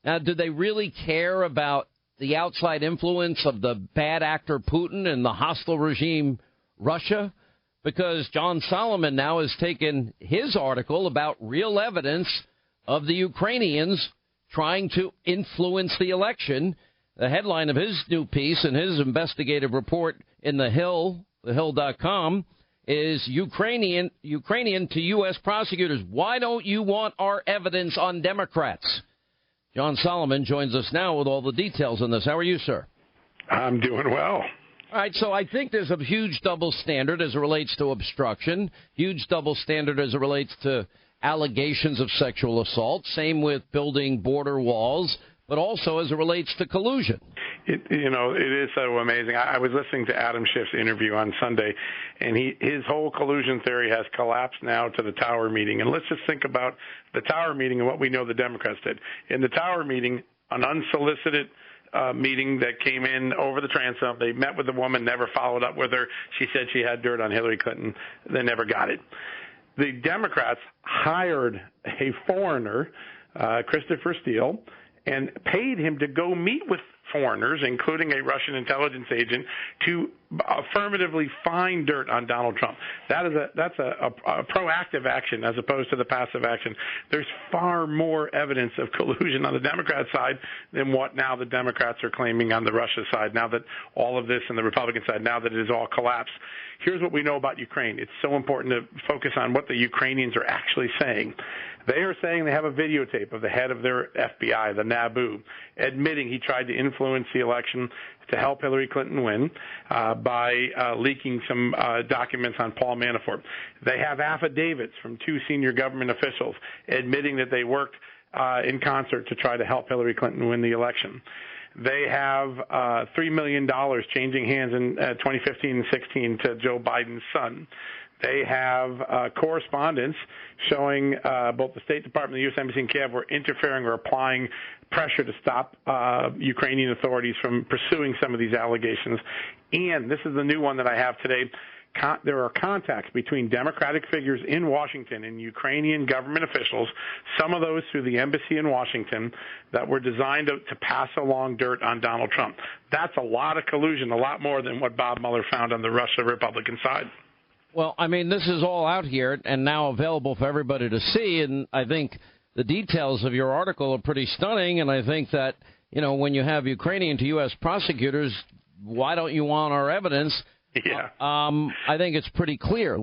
Now, do they really care about the outside influence of the bad actor Putin and the hostile regime Russia? Because John Solomon now has taken his article about real evidence of the Ukrainians trying to influence the election. The headline of his new piece and his investigative report in The Hill, thehill.com, is Ukrainian to U.S. prosecutors. Why don't you want our evidence on Democrats? John Solomon joins us now with all the details on this. How are you, sir? I'm doing well. All right, so I think there's a huge double standard as it relates to obstruction, huge double standard as it relates to allegations of sexual assault, same with building border walls, but also as it relates to collusion. It is so amazing. I was listening to Adam Schiff's interview on Sunday, and his whole collusion theory has collapsed now to the Tower meeting. And let's just think about the Tower meeting and what we know the Democrats did. In the Tower meeting, an unsolicited meeting that came in over the transom. They met with the woman, never followed up with her. She said she had dirt on Hillary Clinton. They never got it. The Democrats hired a foreigner, Christopher Steele, and paid him to go meet with foreigners, including a Russian intelligence agent, to affirmatively find dirt on Donald Trump. That's a proactive action as opposed to the passive action. There's far more evidence of collusion on the Democrat side than what now the Democrats are claiming on the Russia side, now that all of this and the Republican side, now that it has all collapsed. Here's what we know about Ukraine. It's so important to focus on what the Ukrainians are actually saying. They are saying they have a videotape of the head of their FBI, the Naboo, admitting he tried to influence the election to help Hillary Clinton win by leaking some documents on Paul Manafort. They have affidavits from two senior government officials admitting that they worked in concert to try to help Hillary Clinton win the election. They have $3 million changing hands in 2015 and 16 to Joe Biden's son. They have correspondence showing both the State Department and the U.S. Embassy in Kiev were interfering or applying pressure to stop Ukrainian authorities from pursuing some of these allegations. And this is the new one that I have today. There are contacts between Democratic figures in Washington and Ukrainian government officials, some of those through the embassy in Washington, that were designed to pass along dirt on Donald Trump. That's a lot of collusion, a lot more than what Bob Mueller found on the Russia Republican side. Well, I mean, this is all out here and now available for everybody to see, and I think the details of your article are pretty stunning, and I think that, when you have Ukrainian to U.S. prosecutors, why don't you want our evidence? Yeah. I think it's pretty clear.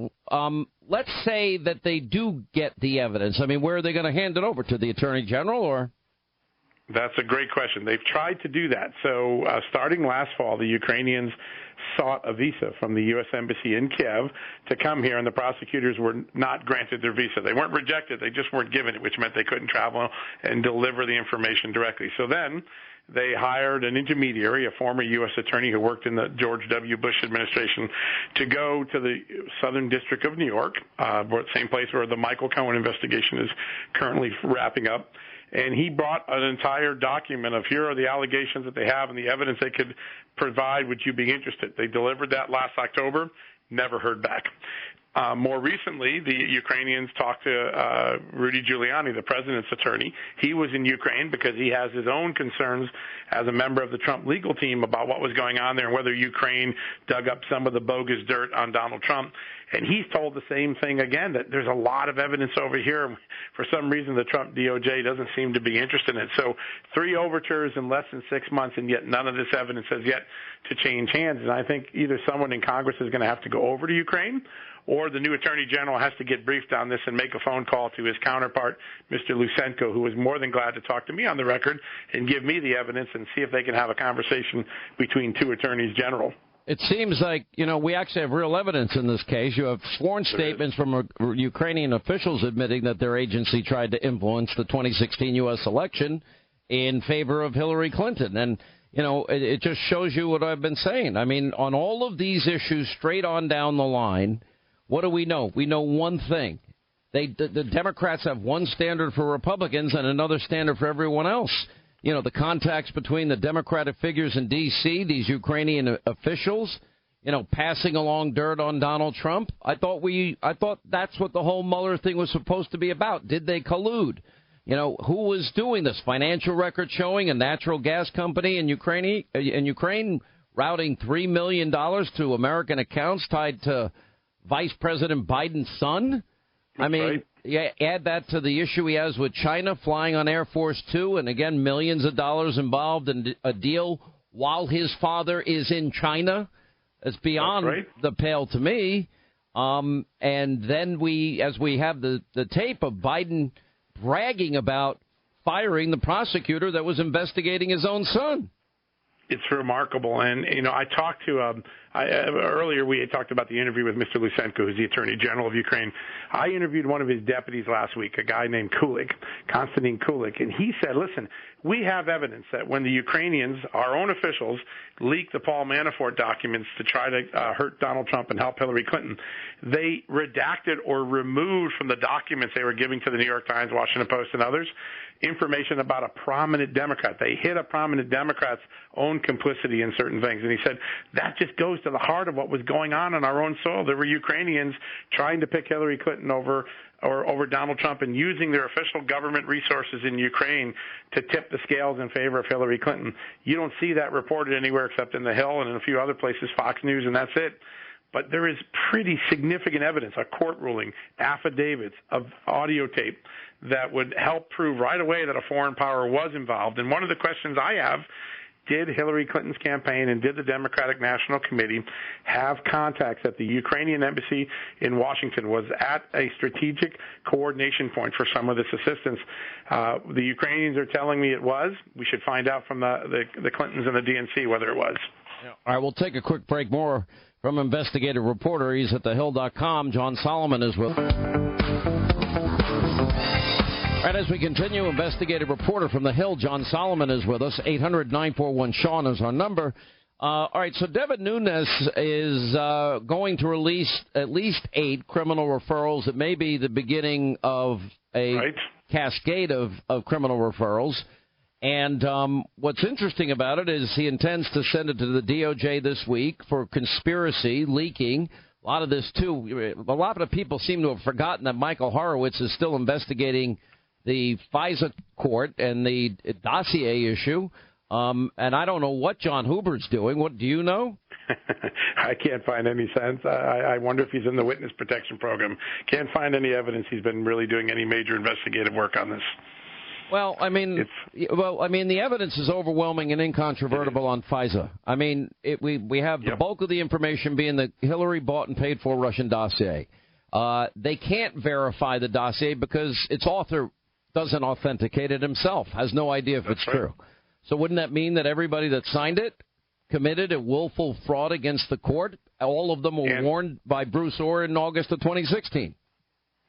Let's say that they do get the evidence. I mean, where are they going to hand it over, to the Attorney General, or? That's a great question. They've tried to do that. So starting last fall, the Ukrainians sought a visa from the U.S. Embassy in Kiev to come here, and the prosecutors were not granted their visa. They weren't rejected. They just weren't given it, which meant they couldn't travel and deliver the information directly. So then they hired an intermediary, a former U.S. attorney who worked in the George W. Bush administration, to go to the Southern District of New York, same place where the Michael Cohen investigation is currently wrapping up. And he brought an entire document of here are the allegations that they have and the evidence they could provide. Would you be interested? They delivered that last October, never heard back. More recently, the Ukrainians talked to Rudy Giuliani, the president's attorney. He was in Ukraine because he has his own concerns as a member of the Trump legal team about what was going on there and whether Ukraine dug up some of the bogus dirt on Donald Trump. And he's told the same thing again, that there's a lot of evidence over here. For some reason, the Trump DOJ doesn't seem to be interested in it. So 3 overtures in less than 6 months, and yet none of this evidence has yet to change hands. And I think either someone in Congress is going to have to go over to Ukraine, or the new Attorney General has to get briefed on this and make a phone call to his counterpart, Mr. Lusenko, who was more than glad to talk to me on the record and give me the evidence and see if they can have a conversation between two attorneys general. It seems like, we actually have real evidence in this case. You have sworn statements from Ukrainian officials admitting that their agency tried to influence the 2016 U.S. election in favor of Hillary Clinton. And, it just shows you what I've been saying. I mean, on all of these issues straight on down the line, what do we know? We know one thing. The Democrats have one standard for Republicans and another standard for everyone else. The contacts between the Democratic figures in D.C., these Ukrainian officials, passing along dirt on Donald Trump. I thought that's what the whole Mueller thing was supposed to be about. Did they collude? who was doing this? Financial record showing a natural gas company in Ukraine routing $3 million to American accounts tied to Vice President Biden's son. I mean, right. Yeah, add that to the issue he has with China flying on Air Force Two, and again, millions of dollars involved in a deal while his father is in China. It's beyond the pale to me. And then as we have the tape of Biden bragging about firing the prosecutor that was investigating his own son. It's remarkable. And, I talked to earlier we had talked about the interview with Mr. Lysenko, who's the Attorney General of Ukraine. I interviewed one of his deputies last week, a guy named Konstantin Kulik, and he said, listen, we have evidence that when the Ukrainians, our own officials, leaked the Paul Manafort documents to try to hurt Donald Trump and help Hillary Clinton, they redacted or removed from the documents they were giving to the New York Times, Washington Post, and others information about a prominent Democrat. They hid a prominent Democrat's own complicity in certain things. And he said that just goes to the heart of what was going on our own soil. There were Ukrainians trying to pick Hillary Clinton over Donald Trump and using their official government resources in Ukraine to tip the scales in favor of Hillary Clinton. You don't see that reported anywhere except in The Hill and in a few other places, Fox News, and that's it. But there is pretty significant evidence, a court ruling, affidavits of audio tape that would help prove right away that a foreign power was involved. And one of the questions I have, did Hillary Clinton's campaign and did the Democratic National Committee have contacts at the Ukrainian embassy in Washington? Was at a strategic coordination point for some of this assistance? The Ukrainians are telling me it was. We should find out from the Clintons and the DNC whether it was. All right, we'll take a quick break. More from investigative reporter. He's at thehill.com. John Solomon is with us. All right, as we continue, investigative reporter from The Hill, John Solomon is with us. 800-941-SEAN is our number. All right, so Devin Nunes is going to release at least 8 criminal referrals. It may be the beginning of a cascade of criminal referrals. And what's interesting about it is he intends to send it to the DOJ this week for conspiracy, leaking. A lot of this, too. A lot of people seem to have forgotten that Michael Horowitz is still investigating the FISA court and the dossier issue. And I don't know what John Hubert's doing. What do you know? I can't find any sense. I wonder if he's in the witness protection program. Can't find any evidence he's been really doing any major investigative work on this. Well, I mean, the evidence is overwhelming and incontrovertible on FISA. I mean, we have the bulk of the information being the Hillary bought and paid for Russian dossier. They can't verify the dossier because its author doesn't authenticate it himself, has no idea if it's true. So wouldn't that mean that everybody that signed it committed a willful fraud against the court? All of them were warned by Bruce Orr in August of 2016.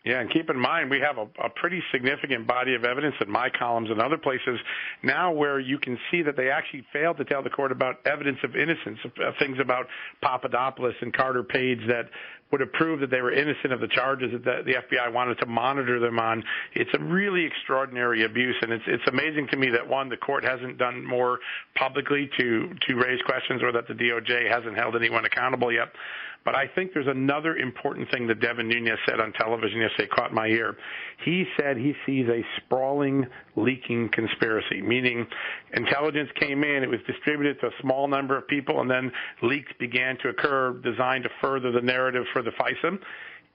Yeah, and keep in mind, we have a pretty significant body of evidence in my columns and other places now where you can see that they actually failed to tell the court about evidence of innocence, of things about Papadopoulos and Carter Page that would have proved that they were innocent of the charges that the FBI wanted to monitor them on. It's a really extraordinary abuse, and it's amazing to me that, one, the court hasn't done more publicly to raise questions, or that the DOJ hasn't held anyone accountable yet. But I think there's another important thing that Devin Nunes said on television yesterday caught my ear. He said he sees a sprawling leaking conspiracy, meaning intelligence came in, it was distributed to a small number of people, and then leaks began to occur designed to further the narrative for the FISA.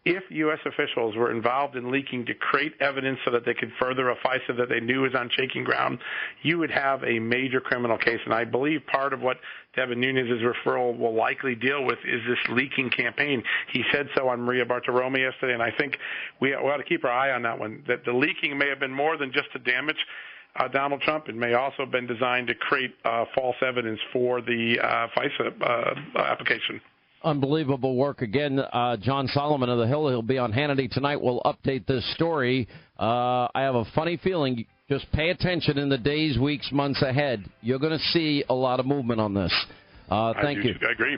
If U.S. officials were involved in leaking to create evidence so that they could further a FISA that they knew was on shaky ground, you would have a major criminal case. And I believe part of what Devin Nunes' referral will likely deal with is this leaking campaign. He said so on Maria Bartiromo yesterday, and I think we ought to keep our eye on that one, that the leaking may have been more than just to damage Donald Trump. It may also have been designed to create false evidence for the FISA application. Unbelievable work again. John Solomon of The Hill. He'll be on Hannity tonight. We'll update this story. I have a funny feeling. Just pay attention in the days, weeks, months ahead. You're going to see a lot of movement on this. Thank you. I agree.